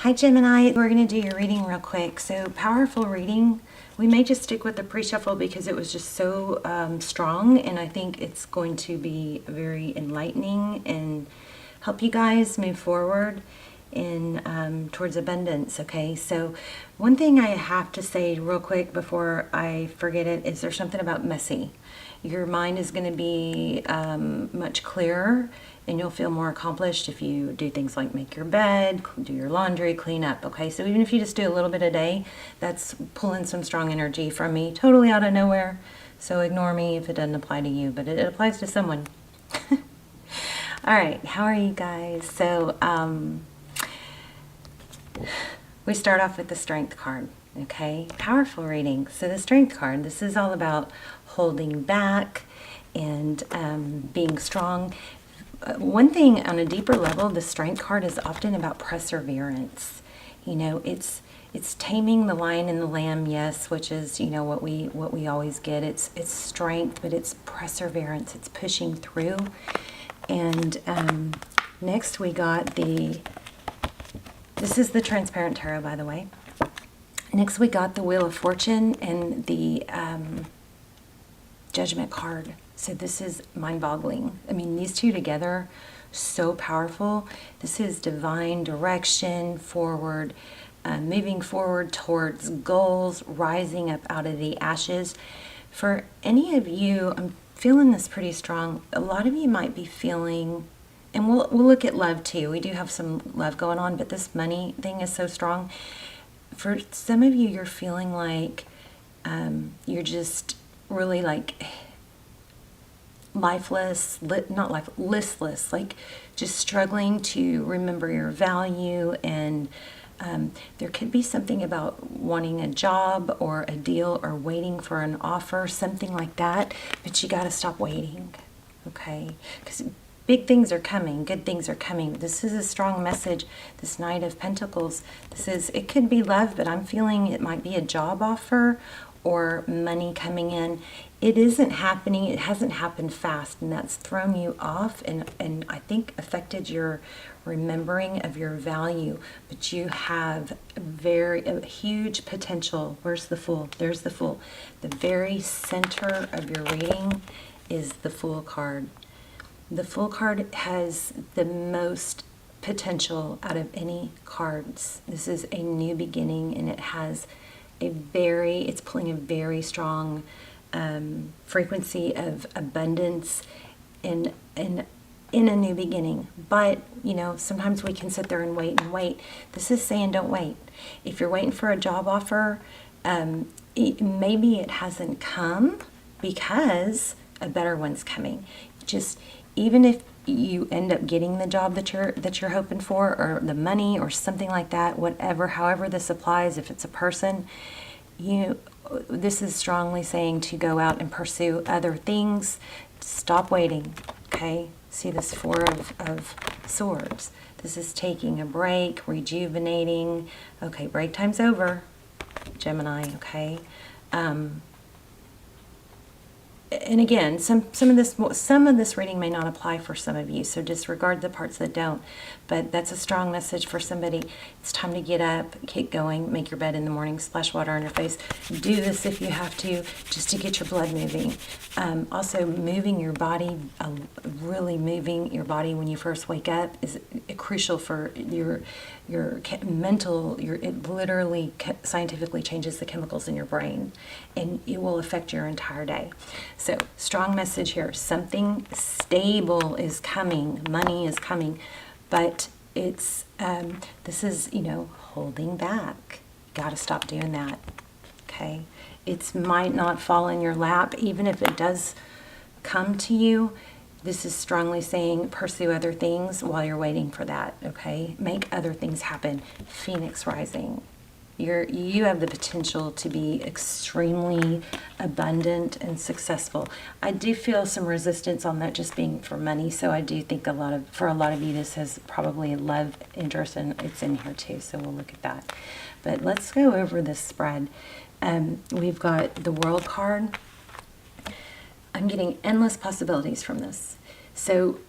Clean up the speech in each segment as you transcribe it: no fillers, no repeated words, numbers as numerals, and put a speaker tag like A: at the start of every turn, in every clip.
A: Hi Gemini, we're going to do your reading real quick. So powerful reading. We may just stick with the pre-shuffle because it was just so strong, and I think it's going to be very enlightening and help you guys move forward in towards abundance. Okay, so one thing I have to say real quick before I forget it is there's something about messy. Your mind is going to be much clearer, and you'll feel more accomplished if you do things like make your bed, do your laundry, clean up. Okay, so even if you just do a little bit a day, that's pulling some strong energy from me, totally out of nowhere. So ignore me if it doesn't apply to you, but it applies to someone. All right, how are you guys? So we start off with the Strength card. Okay, powerful reading. So the Strength card, this is all about holding back and being strong. One thing on a deeper level, the Strength card is often about perseverance. You know, it's taming the lion and the lamb, yes, which is, you know, what we always get. It's strength, but it's perseverance. It's pushing through. And next we got this is the Transparent Tarot, by the way. Next we got the Wheel of Fortune and the Judgment card. So this is mind-boggling. I mean, these two together, so powerful. This is divine direction, forward, moving forward towards goals, rising up out of the ashes. For any of you, I'm feeling this pretty strong. A lot of you might be feeling, and we'll look at love too. We do have some love going on, but this money thing is so strong. For some of you, you're feeling like you're just really like lifeless, listless, like just struggling to remember your value. And there could be something about wanting a job or a deal or waiting for an offer, something like that, but you got to stop waiting, okay? Because big things are coming, good things are coming. This is a strong message, this Knight of Pentacles. It could be love, but I'm feeling it might be a job offer or money coming in. It isn't happening, it hasn't happened fast, and that's thrown you off and I think affected your remembering of your value. But you have a huge potential. Where's the Fool? There's the Fool. The very center of your reading is the Fool card. The Fool card has the most potential out of any cards. This is a new beginning, and it has it's pulling a very strong frequency of abundance in a new beginning. But, you know, sometimes we can sit there and wait. This is saying don't wait. If you're waiting for a job offer, maybe it hasn't come because a better one's coming. Just even if you end up getting the job that you're hoping for, or the money or something like that, however this applies, if it's a person, this is strongly saying to go out and pursue other things. Stop waiting, okay? See this Four of Swords. This is taking a break, rejuvenating. Okay, break time's over, Gemini, okay? And again, some of this reading may not apply for some of you, so disregard the parts that don't. But that's a strong message for somebody. It's time to get up, keep going, make your bed in the morning, splash water on your face. Do this if you have to, just to get your blood moving. Also, moving your body, really moving your body when you first wake up is crucial for your mental. It literally scientifically changes the chemicals in your brain, and it will affect your entire day. So, strong message here. Something stable is coming. Money is coming. But this is, holding back. You got to stop doing that. Okay? It might not fall in your lap. Even if it does come to you, this is strongly saying pursue other things while you're waiting for that. Okay? Make other things happen. Phoenix rising. You have the potential to be extremely abundant and successful. I do feel some resistance on that just being for money, so I do think for a lot of you this has probably a love interest, and it's in here too, so we'll look at that. But let's go over this spread. We've got the World card. I'm getting endless possibilities from this. So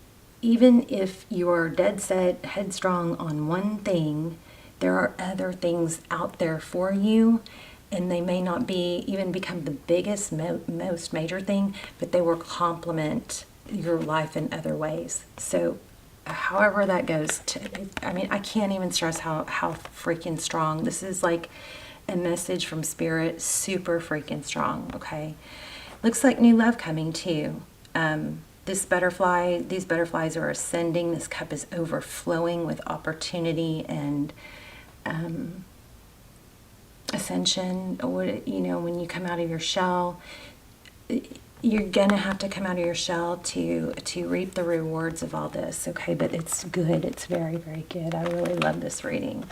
A: even if you're dead set, headstrong on one thing, there are other things out there for you, and they may not be even become the biggest, most major thing, but they will complement your life in other ways. So however that goes, I mean, I can't even stress how freaking strong. This is like a message from Spirit, super freaking strong, okay? Looks like new love coming too. These butterflies are ascending. This cup is overflowing with opportunity and ascension. Or, you know, when you come out of your shell, you're gonna have to come out of your shell to reap the rewards of all this, okay? But it's good. It's very, very good. I really love this reading.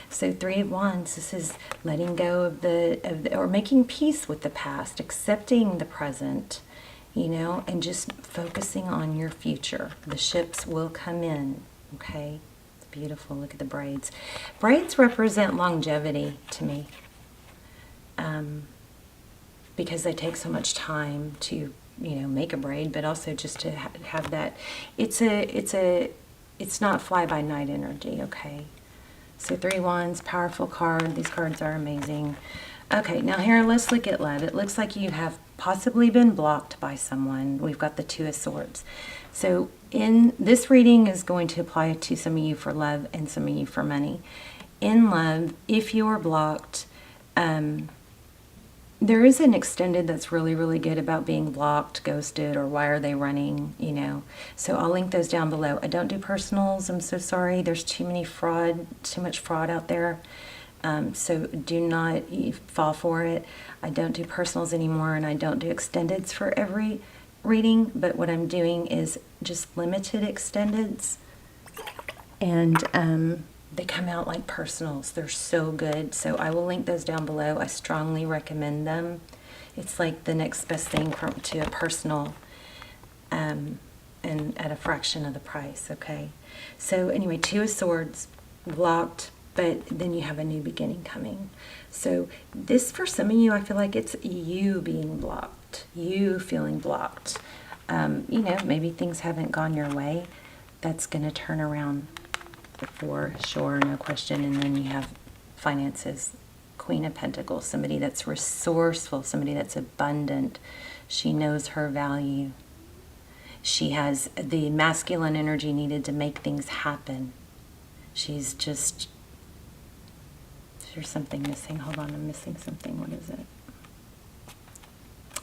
A: So Three of Wands, this is letting go of or making peace with the past, accepting the present, you know, and just focusing on your future. The ships will come in, okay? It's beautiful. Look at the braids. Braids represent longevity to me, because they take so much time to, you know, make a braid, but also just to have that. It's not fly-by-night energy, okay? So Three Wands, powerful card. These cards are amazing. Okay, now here, let's look at love. It looks like you have possibly been blocked by someone. We've got the Two of Swords. So in this reading is going to apply to some of you for love and some of you for money. In love, if you are blocked, there is an extended that's really, really good about being blocked, ghosted, or why are they running, you know. So I'll link those down below. I don't do personals. I'm so sorry. There's too much fraud out there. So do not fall for it. I don't do personals anymore, and I don't do extendeds for every reading. But what I'm doing is just limited extendeds. And they come out like personals. They're so good. So I will link those down below. I strongly recommend them. It's like the next best thing to a personal, and at a fraction of the price, okay? So anyway, Two of Swords, blocked, but then you have a new beginning coming. So this, for some of you, I feel like it's you being blocked, you feeling blocked. You know, maybe things haven't gone your way. That's going to turn around for sure, no question. And then you have finances, Queen of Pentacles, somebody that's resourceful, somebody that's abundant. She knows her value. She has the masculine energy needed to make things happen. She's just, there's something missing. Hold on, I'm missing something. What is it?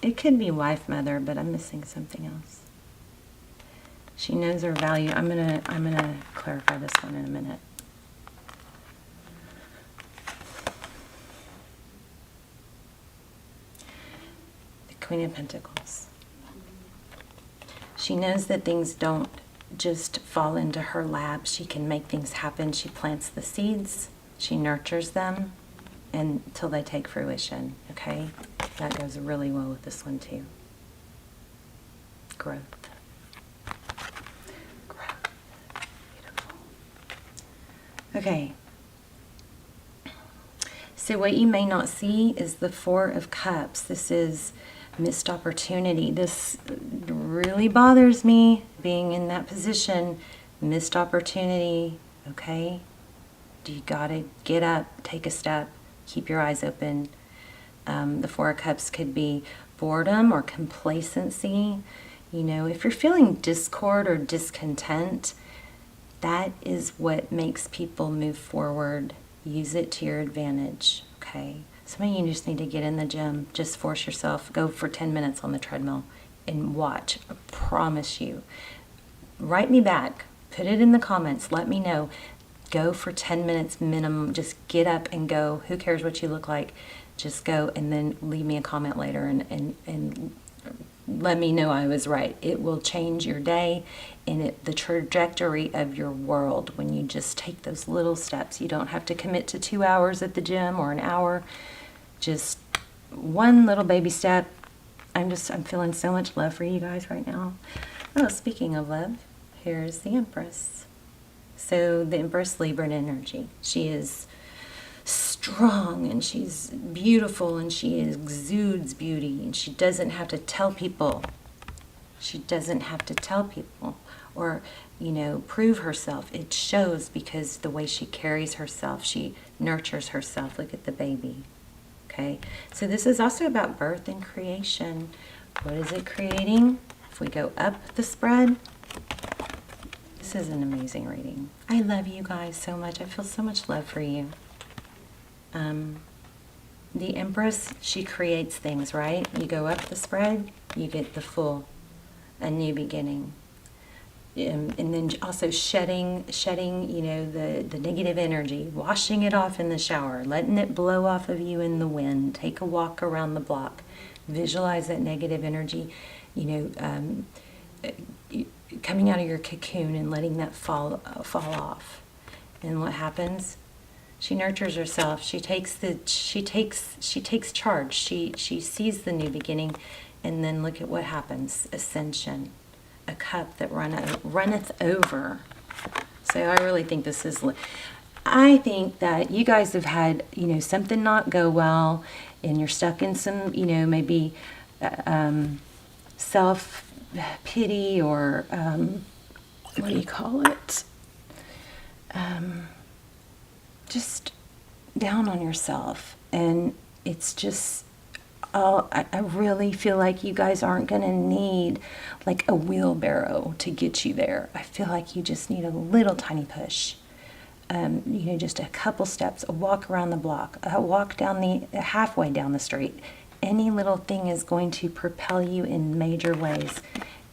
A: It could be wife, mother, but I'm missing something else. She knows her value. I'm gonna clarify this one in a minute. The Queen of Pentacles. She knows that things don't just fall into her lap. She can make things happen. She plants the seeds. She nurtures them until they take fruition. Okay? That goes really well with this one too. Growth. Okay, so what you may not see is the Four of Cups. This is missed opportunity. This really bothers me, being in that position. Missed opportunity, okay? You gotta get up, take a step, keep your eyes open. The Four of Cups could be boredom or complacency. You know, if you're feeling discord or discontent, that is what makes people move forward. Use it to your advantage, okay? Some of you just need to get in the gym. Just force yourself. Go for 10 minutes on the treadmill and watch. I promise you. Write me back. Put it in the comments. Let me know. Go for 10 minutes minimum. Just get up and go. Who cares what you look like? Just go, and then leave me a comment later and let me know I was right. It will change your day and the trajectory of your world when you just take those little steps. You don't have to commit to 2 hours at the gym or an hour. Just one little baby step. I'm feeling so much love for you guys right now. Oh, speaking of love, here's the Empress. So the Empress, Libra energy. She is strong and she's beautiful and she exudes beauty, and she doesn't have to tell people. She doesn't have to tell people or, prove herself. It shows because the way she carries herself, she nurtures herself. Look at the baby. Okay, so this is also about birth and creation. What is it creating? If we go up the spread, this is an amazing reading. I love you guys so much. I feel so much love for you. The Empress, she creates things, right? You go up the spread, you get the full, a new beginning. And then also shedding, the negative energy, washing it off in the shower, letting it blow off of you in the wind. Take a walk around the block. Visualize that negative energy, coming out of your cocoon and letting that fall off. And what happens? She nurtures herself. She takes charge. She sees the new beginning, and then look at what happens. Ascension. A cup that runneth over. So I really think this is, I think that you guys have had, something not go well, and you're stuck in some, maybe self-pity, or what do you call it? Just down on yourself. And it's just, I really feel like you guys aren't going to need like a wheelbarrow to get you there. I feel like you just need a little tiny push. Just a couple steps, a walk around the block, a walk halfway down the street. Any little thing is going to propel you in major ways.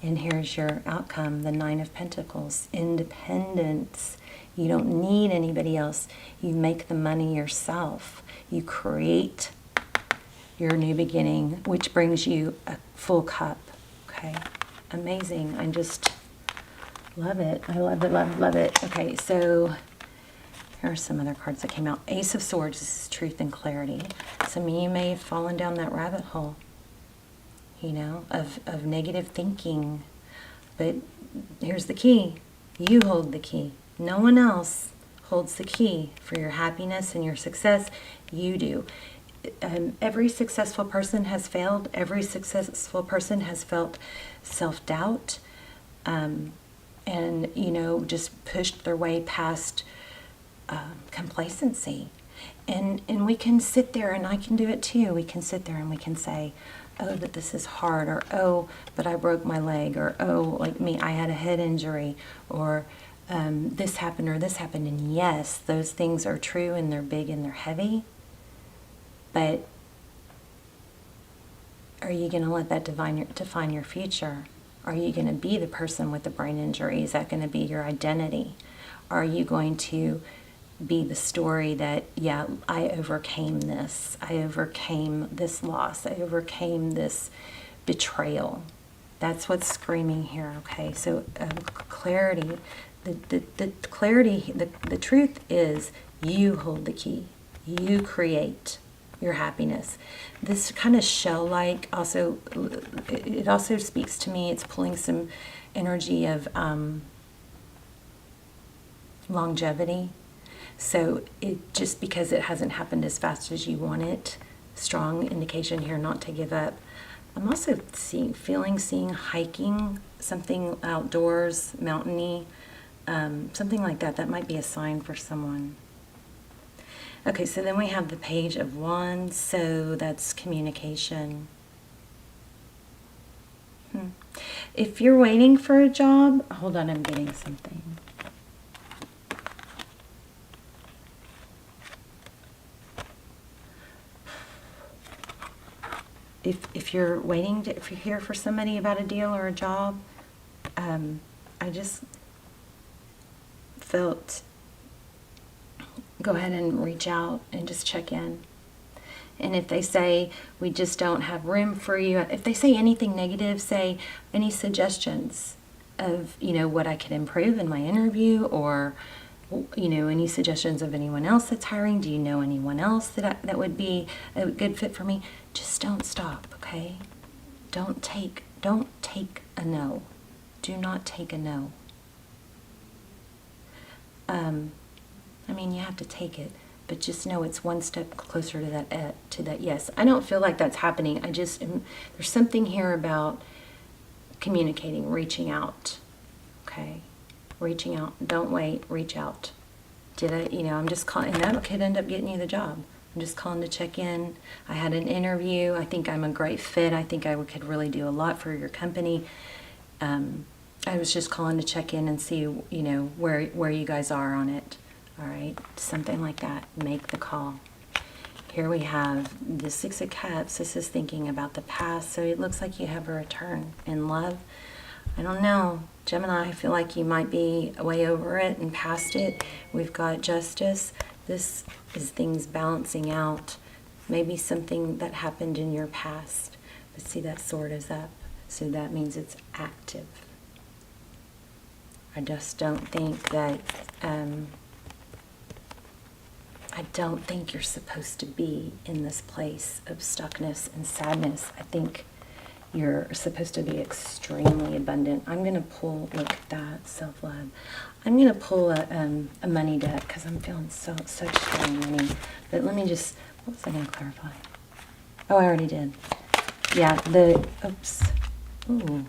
A: And here's your outcome, the Nine of Pentacles, independence. You don't need anybody else. You make the money yourself. You create your new beginning, which brings you a full cup. Okay, amazing. I just love it. I love it, love, love it. Okay, so here are some other cards that came out. Ace of Swords, this is truth and clarity. Some of you may have fallen down that rabbit hole, of negative thinking. But here's the key. You hold the key. No one else holds the key for your happiness and your success. You do. Every successful person has failed. Every successful person has felt self-doubt, and just pushed their way past complacency. And we can sit there, and I can do it too. We can sit there and we can say, oh, but this is hard, or oh, but I broke my leg, or oh, like me, I had a head injury, or this happened, or this happened. And yes, those things are true, and they're big and they're heavy. But are you going to let that define your future? Are you going to be the person with the brain injury? Is that going to be your identity? Are you going to be the story that, yeah, I overcame this. I overcame this loss. I overcame this betrayal. That's what's screaming here, okay? So clarity. The clarity, the truth is you hold the key. You create your happiness. This kind of shell-like also, it also speaks to me. It's pulling some energy of longevity. So it just because it hasn't happened as fast as you want it, strong indication here not to give up. I'm also seeing hiking, something outdoors, mountainy, something like that. That might be a sign for someone. Okay, so then we have the Page of Wands, so that's communication. If you're waiting for a job, hold on, I'm getting something. If you're waiting if you're here for somebody about a deal or a job, I just felt, go ahead and reach out and just check in. And if they say, we just don't have room for you, if they say anything negative, say any suggestions of, what I could improve in my interview, or, any suggestions of anyone else that's hiring. Do you know anyone else that would be a good fit for me? Just don't stop, okay? Don't take a no. Do not take a no. You have to take it, but just know it's one step closer to that yes. I don't feel like that's happening. There's something here about communicating, reaching out. Okay. Okay. Reaching out. Don't wait. Reach out. I'm just calling, and that could end up getting you the job. I'm just calling to check in. I had an interview. I think I'm a great fit. I think I could really do a lot for your company. I was just calling to check in and see, where you guys are on it. All right, something like that. Make the call. Here we have the Six of Cups. This is thinking about the past. So it looks like you have a return in love. I don't know. Gemini, I feel like you might be way over it and past it. We've got Justice. This is things balancing out. Maybe something that happened in your past. But see, that sword is up. So that means it's active. I just don't think that... I don't think you're supposed to be in this place of stuckness and sadness. I think you're supposed to be extremely abundant. I'm going to pull, look at that, self-love. I'm going to pull a money deck because I'm feeling such strong money. But let me just, what was I going to clarify? Oh, I already did. Yeah, oops. Ooh.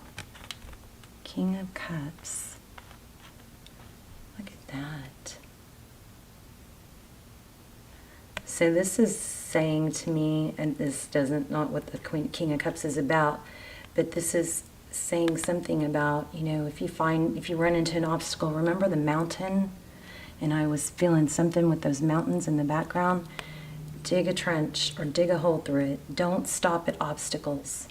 A: King of Cups. Look at that. So this is saying to me, and this not what the King of Cups is about, but this is saying something about, if you run into an obstacle, remember the mountain? And I was feeling something with those mountains in the background. Dig a trench or dig a hole through it. Don't stop at obstacles,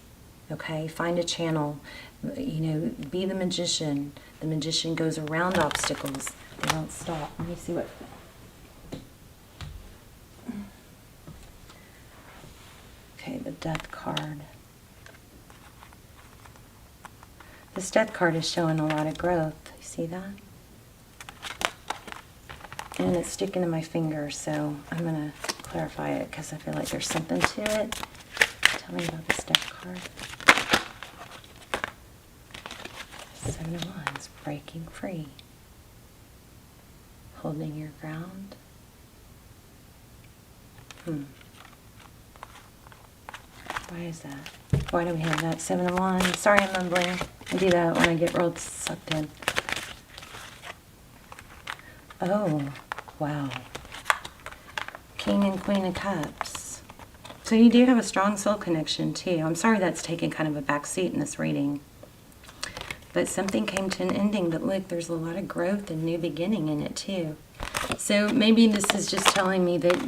A: okay? Find a channel. Be the magician. The magician goes around obstacles. They don't stop. Let me see what... Okay, the Death card. This Death card is showing a lot of growth. You see that? And it's sticking to my finger, so I'm going to clarify it because I feel like there's something to it. Tell me about this Death card. Seven of Wands, breaking free. Holding your ground. Why is that? Why do we have that? Seven of Wands. Sorry, I'm mumbling. I do that when I get real sucked in. Oh, wow. King and Queen of Cups. So you do have a strong soul connection, too. I'm sorry that's taken kind of a back seat in this reading. But something came to an ending, but look, there's a lot of growth and new beginning in it, too. So maybe this is just telling me that,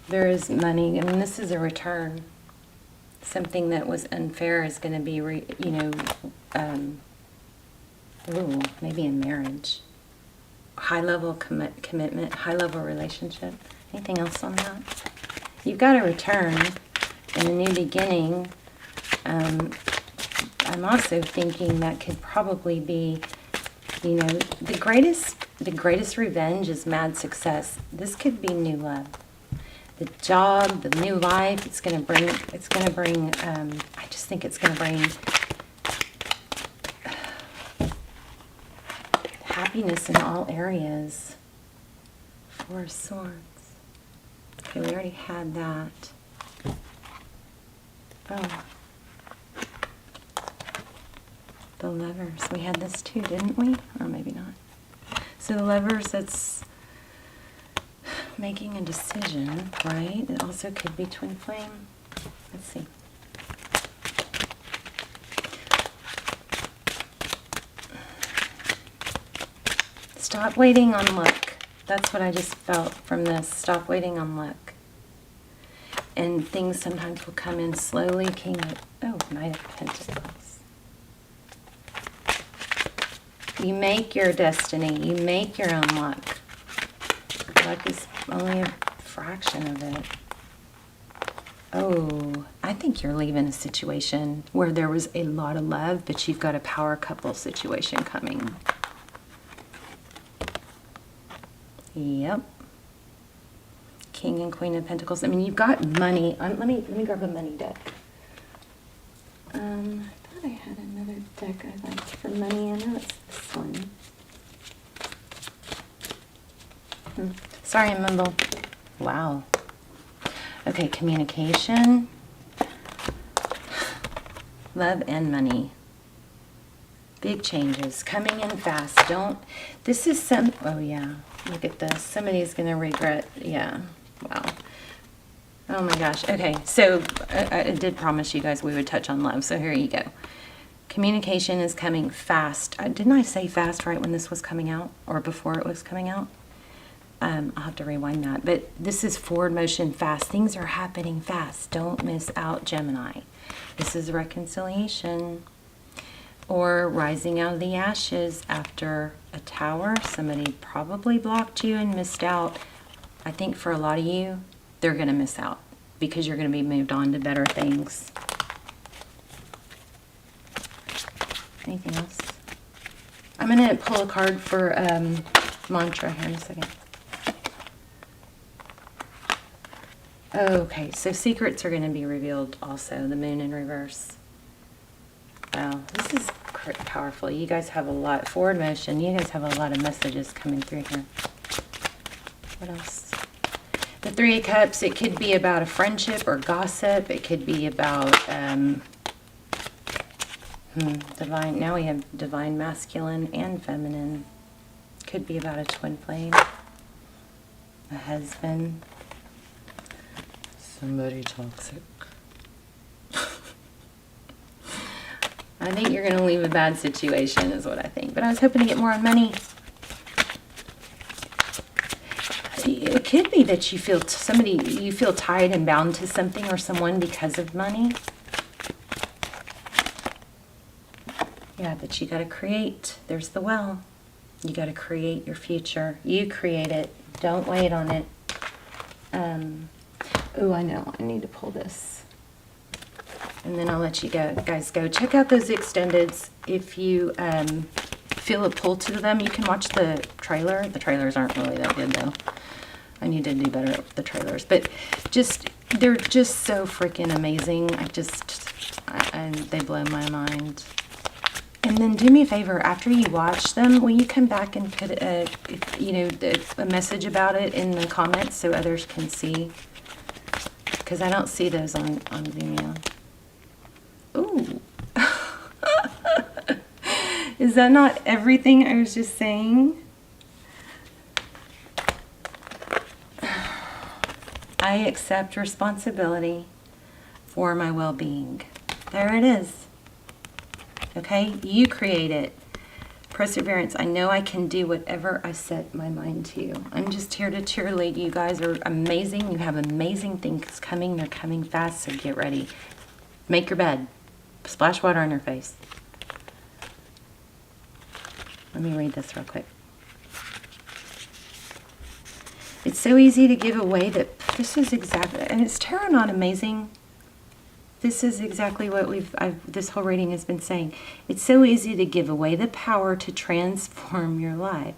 A: there is money. I mean, this is a return. Something that was unfair is going to be, maybe a marriage. High-level commitment, high-level relationship. Anything else on that? You've got a return and a new beginning. I'm also thinking that could probably be, the greatest revenge is mad success. This could be new love. The job, the new life, I just think it's going to bring happiness in all areas. Four of Swords. Okay, we already had that. Oh. The Lovers. We had this too, didn't we? Or maybe not. So the Lovers, that's making a decision, right? It also could be twin flame. Let's see. Stop waiting on luck. That's what I just felt from this. Stop waiting on luck. And things sometimes will come in slowly. Knight of Pentacles. You make your destiny. You make your own luck. Luck is only a fraction of it. Oh, I think you're leaving a situation where there was a lot of love, but you've got a power couple situation coming. Yep. King and Queen of Pentacles. I mean, you've got money. Let me grab a money deck. I thought I had another deck I liked for money. I know it's this one. Sorry, I mumble. Wow. Okay, communication. Love and money. Big changes coming in fast. This is oh yeah, look at this. Somebody's going to regret, yeah, wow. Oh my gosh. Okay, so I did promise you guys we would touch on love, so here you go. Communication is coming fast. Didn't I say fast right when this was coming out, or before it was coming out? I'll have to rewind that. But this is forward motion fast. Things are happening fast. Don't miss out, Gemini. This is reconciliation. Or rising out of the ashes after a tower. Somebody probably blocked you and missed out. I think for a lot of you, they're going to miss out because you're going to be moved on to better things. Anything else? I'm going to pull a card for mantra here in a second. Okay, so secrets are going to be revealed also. The moon in reverse. Wow, this is powerful. You guys have a lot. Forward motion. You guys have a lot of messages coming through here. What else? The Three of Cups. It could be about a friendship or gossip. It could be about divine. Now we have divine masculine and feminine. Could be about a twin flame. A husband. Somebody toxic. I think you're going to leave a bad situation is what I think. But I was hoping to get more on money. It could be that you feel you feel tied and bound to something or someone because of money. Yeah, but you got to create. There's the well. You got to create your future. You create it. Don't wait on it. Oh, I know. I need to pull this. And then I'll let you guys go. Check out those extendeds. If you feel a pull to them, you can watch the trailer. The trailers aren't really that good, though. I need to do better at the trailers. But they're just so freaking amazing. They blow my mind. And then do me a favor, after you watch them, will you come back and put a message about it in the comments so others can see? Because I don't see those on Vimeo. Ooh. Is that not everything I was just saying? I accept responsibility for my well-being. There it is. Okay? You create it. Perseverance. I know I can do whatever I set my mind to. I'm just here to cheerlead. You guys are amazing. You have amazing things coming. They're coming fast, so get ready. Make your bed. Splash water on your face. Let me read this real quick. It's so easy to give away that this is exactly, and is tarot not amazing? This is exactly what this whole reading has been saying. It's so easy to give away the power to transform your life.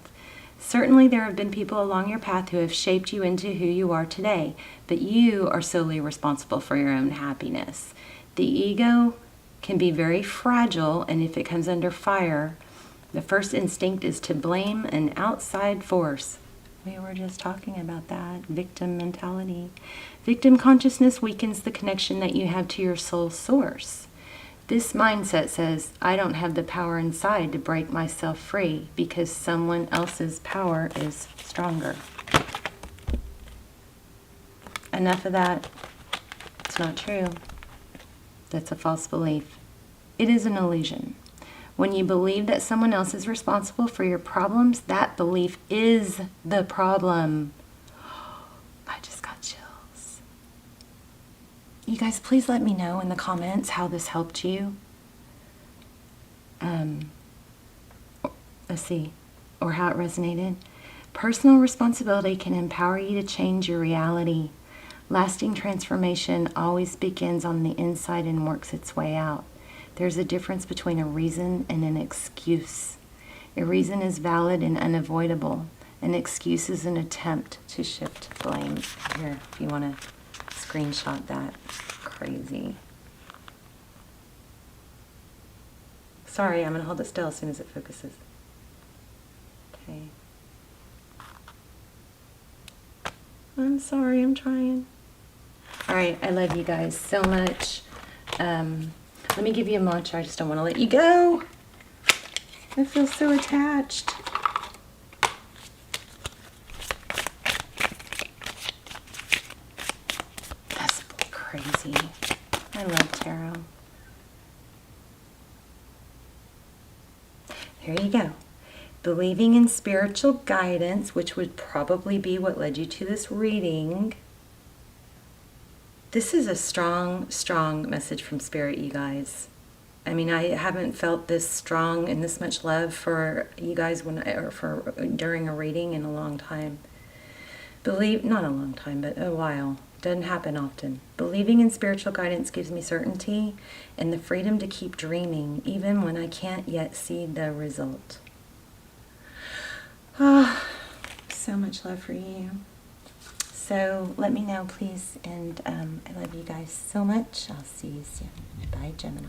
A: Certainly there have been people along your path who have shaped you into who you are today, but you are solely responsible for your own happiness. The ego can be very fragile, and if it comes under fire, the first instinct is to blame an outside force. We were just talking about that. Victim mentality. Victim consciousness weakens the connection that you have to your soul source. This mindset says, I don't have the power inside to break myself free because someone else's power is stronger. Enough of that. It's not true. That's a false belief. It is an illusion. When you believe that someone else is responsible for your problems, that belief is the problem. I just got chills. You guys, please let me know in the comments how this helped you. Let's see, or how it resonated. Personal responsibility can empower you to change your reality. Lasting transformation always begins on the inside and works its way out. There's a difference between a reason and an excuse. A reason is valid and unavoidable. An excuse is an attempt to shift blame. Here, if you want to screenshot that. Crazy. Sorry, I'm going to hold it still as soon as it focuses. Okay. I'm sorry, I'm trying. All right, I love you guys so much. Let me give you a mantra. I just don't want to let you go. I feel so attached. That's crazy. I love tarot. Here you go. Believing in spiritual guidance, which would probably be what led you to this reading. This is a strong, strong message from Spirit, you guys. I mean, I haven't felt this strong and this much love for you guys during a reading in a long time. Not a long time, but a while. Doesn't happen often. Believing in spiritual guidance gives me certainty and the freedom to keep dreaming, even when I can't yet see the result. Ah, so much love for you. So let me know, please. And I love you guys so much. I'll see you soon. Bye, Gemini.